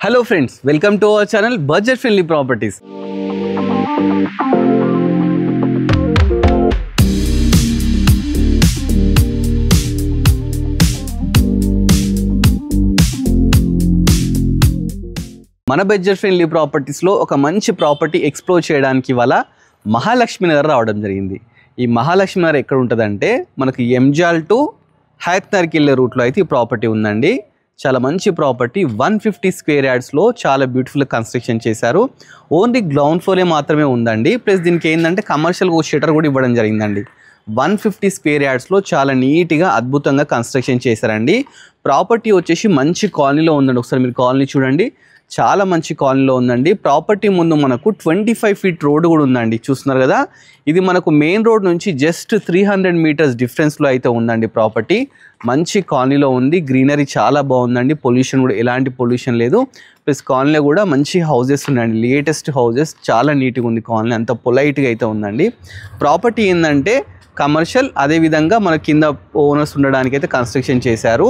Hello friends, welcome to our channel Budget Friendly Properties. మన budget friendly properties లో ఒక మంచి ప్రాపర్టీ ఎక్స్ప్లోర్ చేయడానికి ఇవాళ మహాలక్ష్మి నగర్ రావడం జరిగింది. ఈ మహాలక్ష్మి నగర్ ఎక్కడ ఉంటదంటే మనకి ఎంజాల్ టు హయత్ నగర్కి వెళ్ళే రూట్ లో అయితే ఈ ప్రాపర్టీ ఉందండి. చాలా మంచి ప్రాపర్టీ 150 స్క్వేర్ యార్డ్స్ లో చాలా బ్యూటిఫుల్ కన్స్ట్రక్షన్ చేశారు. ఓన్లీ గ్రౌండ్ ఫ్లోరే మాత్రమే ఉందండి. ప్లస్ దీనికి ఏంటంటే కమర్షియల్ షట్టర్ కూడా ఇవ్వడం జరిగిందండి. 150 స్క్వేర్ యార్డ్స్లో చాలా నీట్గా అద్భుతంగా కన్స్ట్రక్షన్ చేశారండి. ప్రాపర్టీ వచ్చేసి మంచి కాలనీలో ఉందండి. ఒకసారి మీరు కాలనీ చూడండి, చాలా మంచి కాలనీలో ఉందండి. ప్రాపర్టీ ముందు మనకు 25 ఫీట్ రోడ్ కూడా ఉందండి. చూస్తున్నారు కదా, ఇది మనకు మెయిన్ రోడ్ నుంచి జస్ట్ 300 మీటర్స్ డిఫరెన్స్లో అయితే ఉందండి. ప్రాపర్టీ మంచి కాలనీలో ఉంది. గ్రీనరీ చాలా బాగుందండి. పొల్యూషన్ కూడా ఎలాంటి పొల్యూషన్ లేదు. ప్లస్ కాలనీలో కూడా మంచి హౌజెస్ ఉన్నాయండి. లేటెస్ట్ హౌజెస్, చాలా నీట్గా ఉంది కాలనీ, అంత పొలైట్గా అయితే ఉందండి. ప్రాపర్టీ ఏంటంటే కమర్షియల్, అదేవిధంగా మన కింద ఓనర్స్ ఉండడానికి అయితే కన్స్ట్రక్షన్ చేశారు.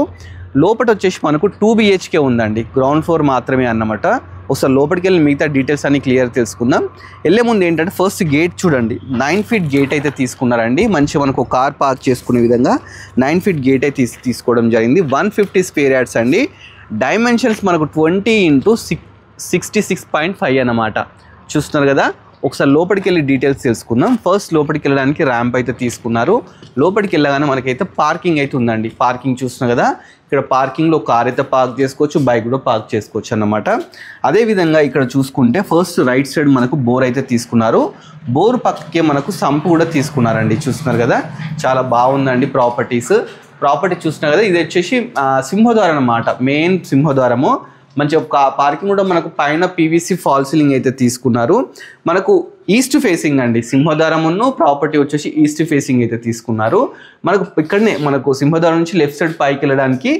లోపల వచ్చేసి మనకు 2 BHK ఉందండి. గ్రౌండ్ ఫ్లోర్ మాత్రమే అన్నమాట. ఒకసారి లోపలికి వెళ్ళి మిగతా డీటెయిల్స్ అన్ని క్లియర్ తెలుసుకుందాం. వెళ్ళే ముందు ఏంటంటే ఫస్ట్ గేట్ చూడండి, 9 ఫీట్ గేట్ అయితే తీసుకున్నారండి. మంచి మనకు కార్ పార్క్ చేసుకునే విధంగా 9 ఫీట్ గేట్ అయితే తీసుకోవడం జరిగింది. 150 స్క్వేర్ యార్డ్స్ అండి. డైమెన్షన్స్ మనకు 20x66.5 అన్నమాట. చూస్తున్నారు కదా. ఒకసారి లోపలికి వెళ్ళి డీటెయిల్స్ తెలుసుకుందాం. ఫస్ట్ లోపలికి వెళ్ళడానికి ర్యాంప్ అయితే తీసుకున్నారు. లోపలికి వెళ్ళగానే మనకైతే పార్కింగ్ అయితే ఉందండి. పార్కింగ్ చూస్తున్నారు కదా, ఇక్కడ పార్కింగ్లో కార్ అయితే పార్క్ చేసుకోవచ్చు, బైక్ కూడా పార్క్ చేసుకోవచ్చు అన్నమాట. అదేవిధంగా ఇక్కడ చూసుకుంటే ఫస్ట్ రైట్ సైడ్ మనకు బోర్ అయితే తీసుకున్నారు. బోర్ పక్కకే మనకు సంపు కూడా తీసుకున్నారండి. చూస్తున్నారు కదా, చాలా బాగుందండి ప్రాపర్టీ చూస్తున్నారు కదా. ఇది వచ్చేసి సింహద్వారం అన్నమాట, మెయిన్ సింహద్వారము. మంచిగా పార్కింగ్ కూడా మనకు పైన PVC ఫాల్ సీలింగ్ అయితే తీసుకున్నారు. మనకు ఈస్ట్ ఫేసింగ్ అండి సింహద్వారమును. ప్రాపర్టీ వచ్చేసి ఈస్ట్ ఫేసింగ్ అయితే తీసుకున్నారు. మనకు ఇక్కడనే మనకు సింహద్వారం నుంచి లెఫ్ట్ సైడ్ పైకి వెళ్ళడానికి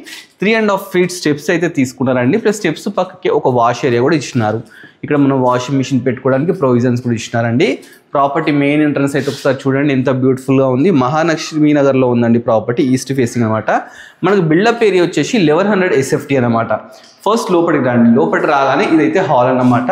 3.5 ఫీట్ స్టెప్స్ అయితే తీసుకున్నారండి. ప్లస్ స్టెప్స్ పక్కకి ఒక వాష్ ఏరియా కూడా ఇచ్చినారు. ఇక్కడ మనం వాషింగ్ మిషన్ పెట్టుకోవడానికి ప్రొవిజన్స్ కూడా ఇచ్చినారండి. ప్రాపర్టీ మెయిన్ ఎంట్రన్స్ అయితే ఒకసారి చూడండి, ఎంత బ్యూటిఫుల్గా ఉంది. మహాలక్ష్మి నగర్లో ఉందండి ప్రాపర్టీ, ఈస్ట్ ఫేసింగ్ అనమాట. మనకు బిల్డప్ ఏరియా వచ్చేసి 1100 SFT అనమాట. ఫస్ట్ లోపలికి రండి. లోపలికి రాగానే ఇదైతే హాల్ అన్నమాట.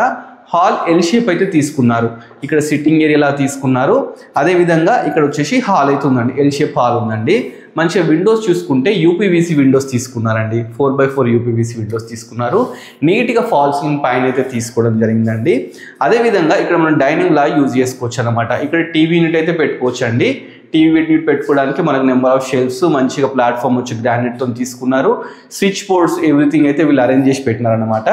హాల్ ఎల్ షేప్ అయితే తీసుకున్నారు. ఇక్కడ సిట్టింగ్ ఏరియాలా తీసుకున్నారు. అదేవిధంగా ఇక్కడ వచ్చేసి హాల్ అయితే ఉందండి, ఎల్ షేప్ హాల్ ఉందండి. మంచిగా విండోస్ చూసుకుంటే UPVC విండోస్ తీసుకున్నారండి. 4x4 UPVC విండోస్ తీసుకున్నారు. నీట్గా ఫాల్ సీలింగ్ పైన అయితే తీసుకోవడం జరిగిందండి. అదేవిధంగా ఇక్కడ మనం డైనింగ్ లా యూజ్ చేసుకోవచ్చు అనమాట. ఇక్కడ టీవీ యూనిట్ అయితే పెట్టుకోవచ్చు అండి. టీవీ యూనిట్ పెట్టుకోవడానికి మనకు నెంబర్ ఆఫ్ షెల్ఫ్స్, మంచిగా ప్లాట్ఫామ్ వచ్చి గ్రానైట్తో తీసుకున్నారు. స్విచ్ బోర్డ్స్ ఎవ్రీథింగ్ అయితే వీళ్ళు అరేంజ్ చేసి పెట్టినారనమాట.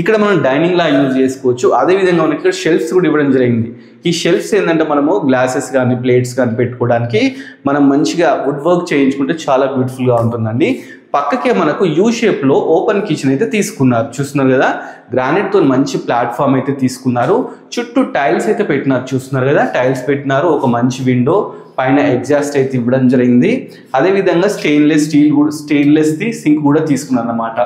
ఇక్కడ మనం డైనింగ్ లా యూజ్ చేసుకోవచ్చు. అదేవిధంగా మనకి ఇక్కడ షెల్ఫ్స్ కూడా ఇవ్వడం జరిగింది. ఈ షెల్ఫ్స్ ఏంటంటే మనము గ్లాసెస్ కానీ ప్లేట్స్ కానీ పెట్టుకోవడానికి మనం మంచిగా వుడ్ వర్క్ చేయించుకుంటే చాలా బ్యూటిఫుల్గా ఉంటుందండి. పక్కకే మనకు యూ షేప్లో ఓపెన్ కిచెన్ అయితే తీసుకున్నారు. చూస్తున్నారు కదా, గ్రానైట్తో మంచి ప్లాట్ఫామ్ అయితే తీసుకున్నారు. చుట్టూ టైల్స్ అయితే పెట్టినారు. చూస్తున్నారు కదా, టైల్స్ పెట్టినారు. ఒక మంచి విండో, పైన ఎగ్జాస్ట్ అయితే ఇవ్వడం జరిగింది. అదేవిధంగా స్టెయిన్లెస్ది సింక్ కూడా తీసుకున్నారు అన్నమాట.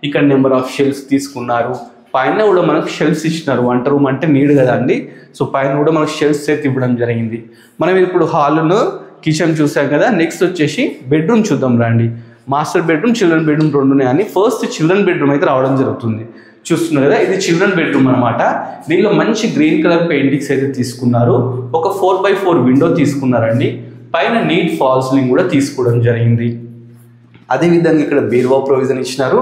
ఇక్కడ నెంబర్ ఆఫ్ షెల్ఫ్స్ తీసుకున్నారు. పైన కూడా మనకు షెల్ఫ్స్ ఇచ్చినారు. వంట రూమ్ అంటే నీడ్ కదా అండి, సో పైన కూడా మనకు షెల్ఫ్స్ అయితే ఇవ్వడం జరిగింది. మనం ఇప్పుడు హాల్ను కిచెన్ చూసాం కదా. నెక్స్ట్ వచ్చేసి బెడ్రూమ్ చూద్దాం రండి. మాస్టర్ బెడ్రూమ్, చిల్డ్రన్ బెడ్రూమ్ రెండు ఉన్నాయని ఫస్ట్ చిల్డ్రన్ బెడ్రూమ్ అయితే రావడం జరుగుతుంది. చూస్తున్నారు కదా, ఇది చిల్డ్రన్ బెడ్రూమ్ అనమాట. దీనిలో మంచి గ్రీన్ కలర్ పెయింటింగ్స్ అయితే తీసుకున్నారు. ఒక 4x4 విండో తీసుకున్నారండి. పైన నీట్ ఫాల్ సీలింగ్ కూడా తీసుకోవడం జరిగింది. అదేవిధంగా ఇక్కడ బీరువా ప్రొవిజన్ ఇచ్చినారు.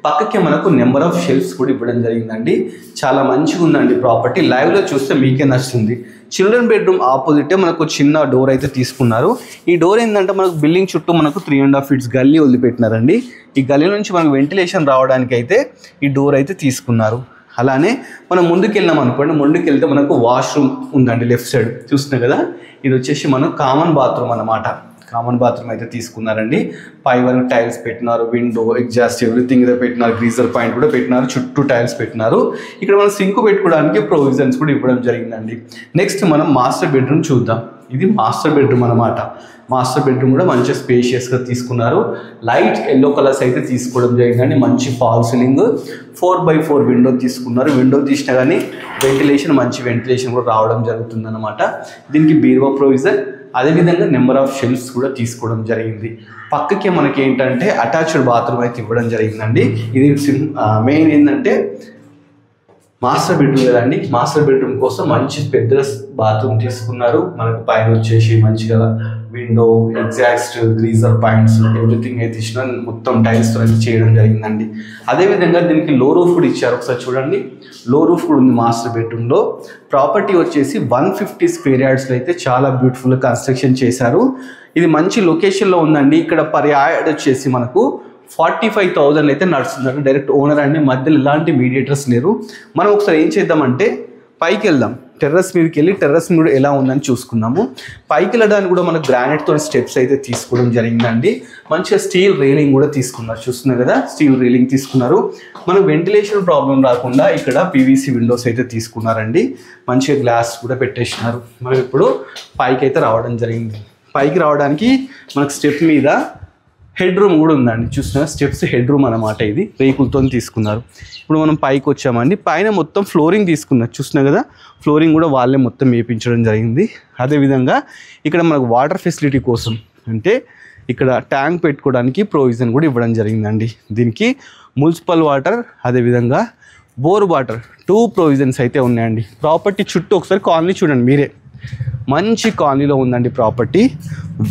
పక్కకే మనకు నెంబర్ ఆఫ్ షెల్ఫ్స్ కూడా ఇవ్వడం జరిగిందండి. చాలా మంచిగా ఉందండి ప్రాపర్టీ. లైవ్లో చూస్తే మీకే నచ్చుతుంది. చిల్డ్రన్ బెడ్రూమ్ ఆపోజిటే మనకు చిన్న డోర్ అయితే తీసుకున్నారు. ఈ డోర్ ఏంటంటే మనకు బిల్డింగ్ చుట్టూ మనకు 3.5 ఫీట్స్ గల్లీ వదిలిపెట్టినారండి. ఈ గల్లీ నుంచి మనకు వెంటిలేషన్ రావడానికి అయితే ఈ డోర్ అయితే తీసుకున్నారు. అలానే మనం ముందుకెళ్ళాం అనుకోండి, ముందుకెళ్తే మనకు వాష్రూమ్ ఉందండి లెఫ్ట్ సైడ్. చూస్తున్నాం కదా, ఇది వచ్చేసి మనకు కామన్ బాత్రూమ్ అన్నమాట. కామన్ బాత్రూమ్ అయితే తీసుకున్నారండి. పై వరకు టైల్స్ పెట్టినారు. విండో, ఎగ్జాస్ట్ ఎవ్రీథింగ్ అయితే పెట్టినారు. గ్రీజర్ పాయింట్ కూడా పెట్టినారు. చుట్టూ టైల్స్ పెట్టినారు. ఇక్కడ మనం సింక్ పెట్టుకోవడానికి ప్రొవిజన్స్ కూడా ఇవ్వడం జరిగిందండి. నెక్స్ట్ మనం మాస్టర్ బెడ్రూమ్ చూద్దాం. ఇది మాస్టర్ బెడ్రూమ్ అనమాట. మాస్టర్ బెడ్రూమ్ కూడా మంచిగా స్పేషియస్గా తీసుకున్నారు. లైట్ ఎల్లో కలర్స్ అయితే తీసుకోవడం జరిగిందండి. మంచి ఫాల్ సీలింగ్, 4x4 విండో తీసుకున్నారు. విండో తీసినా కానీ మంచి వెంటిలేషన్ కూడా రావడం జరుగుతుంది అనమాట. దీనికి బీరువా ప్రొవిజన్, అదేవిధంగా నెంబర్ ఆఫ్ షెల్ఫ్స్ కూడా తీసుకోవడం జరిగింది. పక్కకే మనకి ఏంటంటే అటాచ్డ్ బాత్రూమ్ అయితే ఇవ్వడం జరిగిందండి. ఇది మెయిన్ ఏంటంటే మాస్టర్ బెడ్రూమ్ కదండి, మాస్టర్ బెడ్రూమ్ కోసం మంచి పెద్ద బాత్రూమ్ తీసుకున్నారు. మనకు పైన వచ్చేసి మంచిగా window, exhaust, greaser points, everything అయితే ఇచ్చిన మొత్తం టైల్స్తో అయితే చేయడం జరిగిందండి. అదేవిధంగా దీనికి లో రూఫ్ కూడా ఇచ్చారు. ఒకసారి చూడండి, లో రూఫ్ కూడా ఉంది మాస్టర్ బెడ్రూమ్లో. ప్రాపర్టీ వచ్చేసి 150 స్క్వేర్ యార్డ్స్లో అయితే చాలా బ్యూటిఫుల్గా కన్స్ట్రక్షన్ చేశారు. ఇది మంచి లొకేషన్లో ఉందండి. ఇక్కడ పర్ యార్డ్ వచ్చేసి మనకు 45,000 అయితే నడుస్తుంది. డైరెక్ట్ ఓనర్ అండి, మధ్యలో ఎలాంటి మీడియేటర్స్ లేరు. మనం ఒకసారి ఏం చేద్దామంటే పైకి వెళ్దాం, టెర్రస్ మీదకి వెళ్ళి టెర్రస్ మీద ఎలా ఉందని చూసుకుందాము. పైకి వెళ్ళడానికి కూడా మనకు గ్రానైట్తో స్టెప్స్ అయితే తీసుకోవడం జరిగిందండి. మంచిగా స్టీల్ రైలింగ్ కూడా తీసుకున్నారు, చూస్తున్నారు కదా, స్టీల్ రైలింగ్ తీసుకున్నారు. మనకు వెంటిలేషన్ ప్రాబ్లం రాకుండా ఇక్కడ పీవీసీ విండోస్ అయితే తీసుకున్నారండి. మంచిగా గ్లాస్ కూడా పెట్టేసినారు. మనం ఇప్పుడు పైకి అయితే రావడం జరిగింది. పైకి రావడానికి మనకు స్టెప్ మీద హెడ్ రూమ్ కూడా ఉందండి. చూస్తున్నా స్టెప్స్ హెడ్ రూమ్ అనమాట. ఇది రేకులతో తీసుకున్నారు. ఇప్పుడు మనం పైకి వచ్చామండి. పైన మొత్తం ఫ్లోరింగ్ తీసుకున్నారు, చూస్తున్నా కదా, ఫ్లోరింగ్ కూడా వాళ్ళే మొత్తం వేయించడం జరిగింది. అదేవిధంగా ఇక్కడ మనకు వాటర్ ఫెసిలిటీ కోసం అంటే ఇక్కడ ట్యాంక్ పెట్టుకోవడానికి ప్రొవిజన్ కూడా ఇవ్వడం జరిగిందండి. దీనికి మున్సిపల్ వాటర్, అదేవిధంగా బోర్ వాటర్ 2 ప్రొవిజన్స్ అయితే ఉన్నాయండి. ప్రాపర్టీ చుట్టూ ఒకసారి కాలనీ చూడండి మీరే, మంచి కాలనీలో ఉందండి ప్రాపర్టీ.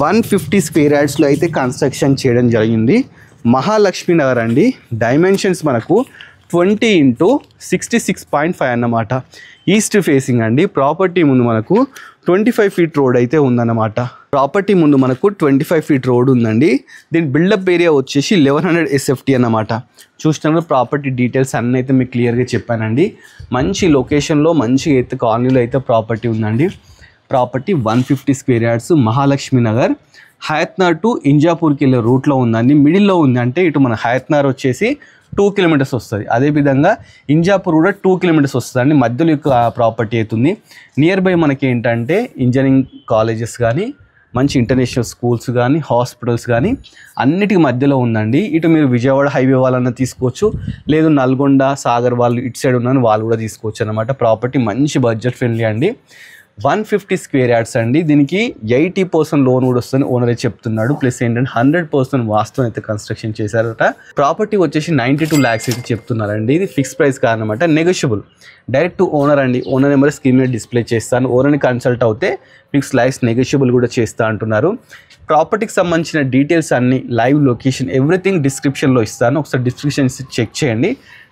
150 స్క్వేర్ యార్డ్స్లో అయితే కన్స్ట్రక్షన్ చేయడం జరిగింది. మహాలక్ష్మి నగర్ అండి. డైమెన్షన్స్ మనకు 20 × 66.5 అన్నమాట. ఈస్ట్ ఫేసింగ్ అండి. ప్రాపర్టీ ముందు మనకు 25 ఫీట్ రోడ్ అయితే ఉందన్నమాట. ప్రాపర్టీ ముందు మనకు 25 ఫీట్ రోడ్ ఉందండి. దీని బిల్డప్ ఏరియా వచ్చేసి 1100 SFT అన్నమాట. చూసినప్పుడు ప్రాపర్టీ డీటెయిల్స్ అన్నీ అయితే మీకు క్లియర్గా చెప్పానండి. మంచి లొకేషన్లో మంచి అయితే కాలనీలో అయితే ప్రాపర్టీ ఉందండి. Property 150 square yards, Mahalakshmi Nagar, Hayatnagar to ఇంజాపూర్కి వెళ్ళే రూట్లో ఉందండి. మిడిల్లో ఉంది, అంటే ఇటు మన హయత్నార్ వచ్చేసి 2 కిలోమీటర్స్ వస్తుంది. అదేవిధంగా ఇంజాపూర్ కూడా 2 కిలోమీటర్స్ వస్తుంది. మధ్యలో ప్రాపర్టీ అవుతుంది. నియర్ బై మనకి ఏంటంటే ఇంజనీరింగ్ కాలేజెస్ కానీ, మంచి ఇంటర్నేషనల్ స్కూల్స్ కానీ, హాస్పిటల్స్ కానీ అన్నిటికి మధ్యలో ఉందండి. ఇటు మీరు విజయవాడ హైవే వాళ్ళన్నా తీసుకోవచ్చు, లేదు నల్గొండ, సాగర్ వాళ్ళు ఇటు సైడ్ ఉన్నాను వాళ్ళు కూడా తీసుకోవచ్చు అనమాట. ప్రాపర్టీ మంచి బడ్జెట్ ఫ్రెండ్లీ అండి. 150 స్క్వేర్ యార్డ్స్ అండి. దీనికి 80% లోన్ కూడా వస్తుంది ఓనరే చెప్తున్నాడు. ప్లస్ ఏంటంటే 100% వాస్తవం అయితే కన్స్ట్రక్షన్ చేశారట. ప్రాపర్టీ వచ్చేసి 92 lakhs అయితే చెప్తున్నారండి. ఇది ఫిక్స్ ప్రైస్ కాదనమాట, నెగోషియబుల్. డైరెక్ట్ టు ఓనర్ అండి. ఓనర్ నెంబర్ స్క్రీన్ మీద డిస్ప్లే చేస్తాను. ఓనర్ని కన్సల్ట్ అవుతే మీకు స్లైస్ నెగోషియబుల్ కూడా చేస్తా అంటున్నారు. ప్రాపర్టీకి సంబంధించిన డీటెయిల్స్ అన్ని, లైవ్ లొకేషన్, ఎవ్రీథింగ్ డిస్క్రిప్షన్లో ఇస్తాను. ఒకసారి డిస్క్రిప్షన్ చెక్ చేయండి.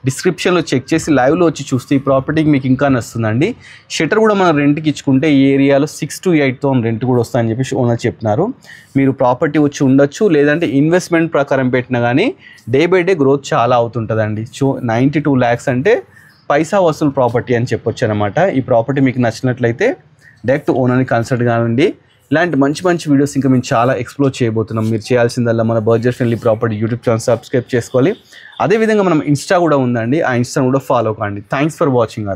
డిస్క్రిప్షన్లో చెక్ చేసి లైవ్లో వచ్చి చూస్తే ఈ ప్రాపర్టీకి మీకు ఇంకా నచ్చుతుందండి. షట్టర్ కూడా మనం రెంట్కి ఇచ్చుకుంటే ఈ ఏరియాలో 6 to 8 రెంట్ కూడా వస్తుందని చెప్పేసి ఓనర్ చెప్తున్నారు. మీరు ప్రాపర్టీ వచ్చి ఉండొచ్చు, లేదంటే ఇన్వెస్ట్మెంట్ ప్రకారం పెట్టినా కానీ డే బై డే గ్రోత్ చాలా అవుతుంటుందండి. 92 lakhs అంటే పైసా వసూలు ప్రాపర్టీ అని చెప్పొచ్చు అనమాట. ఈ ప్రాపర్టీ మీకు నచ్చినట్లయితే డైరెక్ట్ ఓనర్ని కన్సల్ట్ కానివ్వండి. ఇలాంటి మంచి మంచి వీడియోస్ ఇంకా మేము చాలా ఎక్స్ప్లోర్ చేయబోతున్నాం. మీరు చేయాల్సిందల్లా మన budget friendly property YouTube channel subscribe చేసుకోవాలి. అదేవిధంగా మనం ఇన్స్టా కూడా ఉందండి, ఆ ఇన్స్టాను కూడా ఫాలో కండి. Thanks for watching.